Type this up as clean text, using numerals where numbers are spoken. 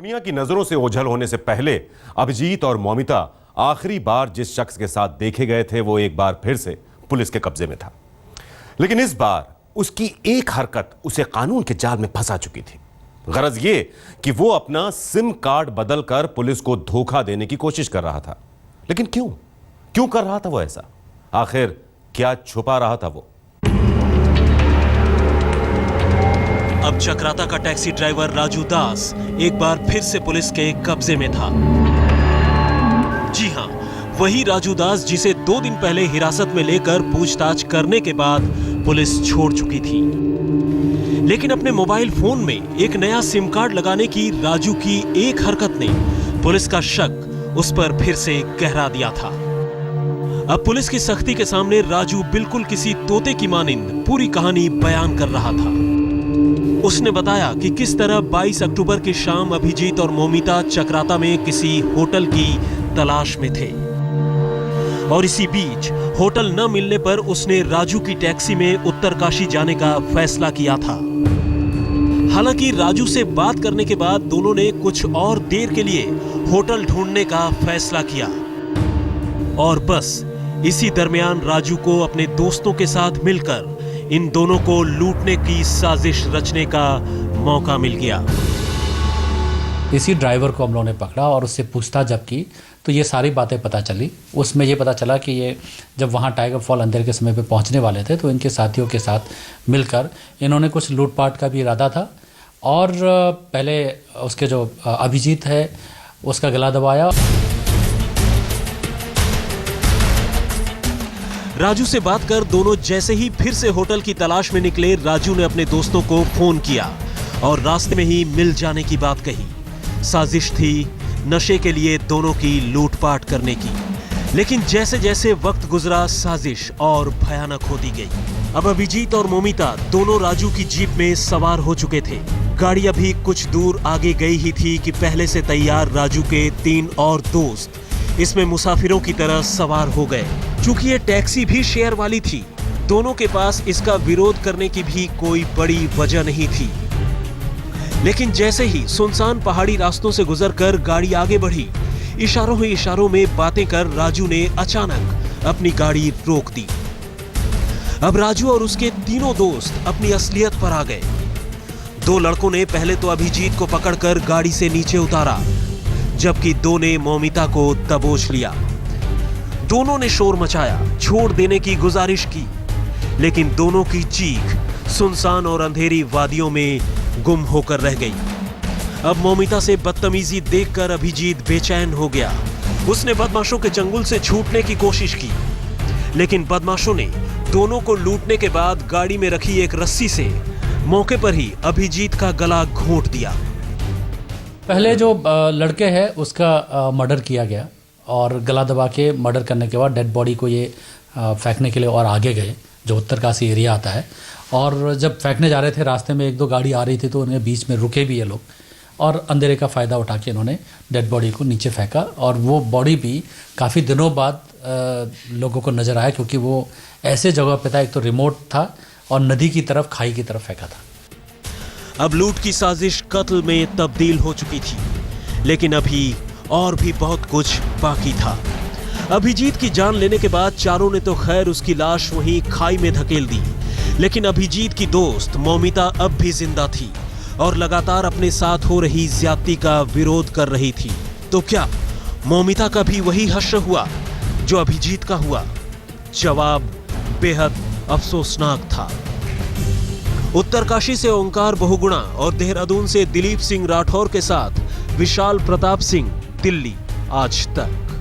दुनिया की नजरों से ओझल होने से पहले अभिजीत और मौमिता आखिरी बार जिस शख्स के साथ देखे गए थे वो एक बार फिर से पुलिस के कब्जे में था। लेकिन इस बार उसकी एक हरकत उसे कानून के जाल में फंसा चुकी थी। गरज ये कि वो अपना सिम कार्ड बदलकर पुलिस को धोखा देने की कोशिश कर रहा था। लेकिन क्यों कर रहा था वो ऐसा? आखिर क्या छुपा रहा था वो? अब चक्राता का टैक्सी ड्राइवर राजू दास एक बार फिर से पुलिस के कब्जे में था। जी हां, वही राजू दास जिसे 2 दिन पहले हिरासत में लेकर पूछताछ करने के बाद पुलिस छोड़ चुकी थी। लेकिन अपने मोबाइल फोन में एक नया सिम कार्ड लगाने की राजू की एक हरकत ने पुलिस का शक उस पर फिर से गहरा दिया था। अब पुलिस की सख्ती के सामने राजू बिल्कुल किसी तोते की मानिंद पूरी कहानी बयान कर रहा था। उसने बताया कि किस तरह 22 अक्टूबर की शाम अभिजीत और मौमिता चक्राता में किसी होटल की तलाश में थे और इसी बीच होटल न मिलने पर उसने राजू की टैक्सी में उत्तरकाशी जाने का फैसला किया था। हालांकि राजू से बात करने के बाद दोनों ने कुछ और देर के लिए होटल ढूंढने का फैसला किया और बस इसी दरमियान राजू को अपने दोस्तों के साथ मिलकर इन दोनों को लूटने की साजिश रचने का मौका मिल गया। इसी ड्राइवर को हम लोगों ने पकड़ा और उससे पूछताछ जब की तो ये सारी बातें पता चली। उसमें ये पता चला कि ये जब वहाँ टाइगर फॉल अंधेरे के समय पे पहुँचने वाले थे तो इनके साथियों के साथ मिलकर इन्होंने कुछ लूटपाट का भी इरादा था और पहले उसके जो अभिजीत है उसका गला दबाया। राजू से बात कर दोनों जैसे ही फिर से होटल की तलाश में निकले, राजू ने अपने दोस्तों को फोन किया और रास्ते में ही मिल जाने की बात कही। साजिश थी नशे के लिए दोनों की लूटपाट करने की, लेकिन जैसे जैसे वक्त गुजरा साजिश और भयानक होती गई। अब अभिजीत और मौमिता दोनों राजू की जीप में सवार हो चुके थे। गाड़ी अभी कुछ दूर आगे गई ही थी कि पहले से तैयार राजू के 3 और दोस्त इसमें मुसाफिरों की तरह सवार हो गए। चूंकि ये टैक्सी भी शेयर वाली थी, दोनों के पास इसका विरोध करने की भी कोई बड़ी वजह नहीं थी। लेकिन जैसे ही सुनसान पहाड़ी रास्तों से गुजरकर गाड़ी आगे बढ़ी, इशारों ही इशारों में बातें कर राजू ने अचानक अपनी गाड़ी रोक दी। अब राजू और उसके तीनों दोस्त अपनी असलियत पर आ गए। 2 लड़कों ने पहले तो अभिजीत को पकड़कर गाड़ी से नीचे उतारा, जबकि 2 ने मौमिता को दबोच लिया। दोनों ने शोर मचाया, छोड़ देने की गुजारिश की, लेकिन दोनों की चीख सुनसान और अंधेरी वादियों में गुम होकर रह गई। अब मौमिता से बदतमीजी देखकर अभिजीत बेचैन हो गया। उसने बदमाशों के चंगुल से छूटने की कोशिश की, लेकिन बदमाशों ने दोनों को लूटने के बाद गाड़ी में रखी एक रस्सी से मौके पर ही अभिजीत का गला घोंट दिया। पहले जो लड़के हैं उसका मर्डर किया गया और गला दबा के मर्डर करने के बाद डेड बॉडी को ये फेंकने के लिए और आगे गए, जो उत्तरकाशी एरिया आता है। और जब फेंकने जा रहे थे रास्ते में 1-2 गाड़ी आ रही थी तो उन्हें बीच में रुके भी ये लोग और अंधेरे का फ़ायदा उठा के इन्होंने डेड बॉडी को नीचे फेंका और वो बॉडी भी काफ़ी दिनों बाद लोगों को नज़र आया, क्योंकि वो ऐसे जगह पे था, एक तो रिमोट था और नदी की तरफ, खाई की तरफ फेंका था। अब लूट की साजिश कत्ल में तब्दील हो चुकी थी, लेकिन अभी और भी बहुत कुछ बाकी था। अभिजीत की जान लेने के बाद चारों ने तो खैर उसकी लाश वहीं खाई में धकेल दी, लेकिन अभिजीत की दोस्त मौमिता अब भी जिंदा थी और लगातार अपने साथ हो रही ज्यादती का विरोध कर रही थी। तो क्या मौमिता का भी वही हश्र हुआ जो अभिजीत का हुआ? जवाब बेहद अफसोसनाक था। उत्तरकाशी से ओंकार बहुगुणा और देहरादून से दिलीप सिंह राठौर के साथ विशाल प्रताप सिंह, दिल्ली आज तक।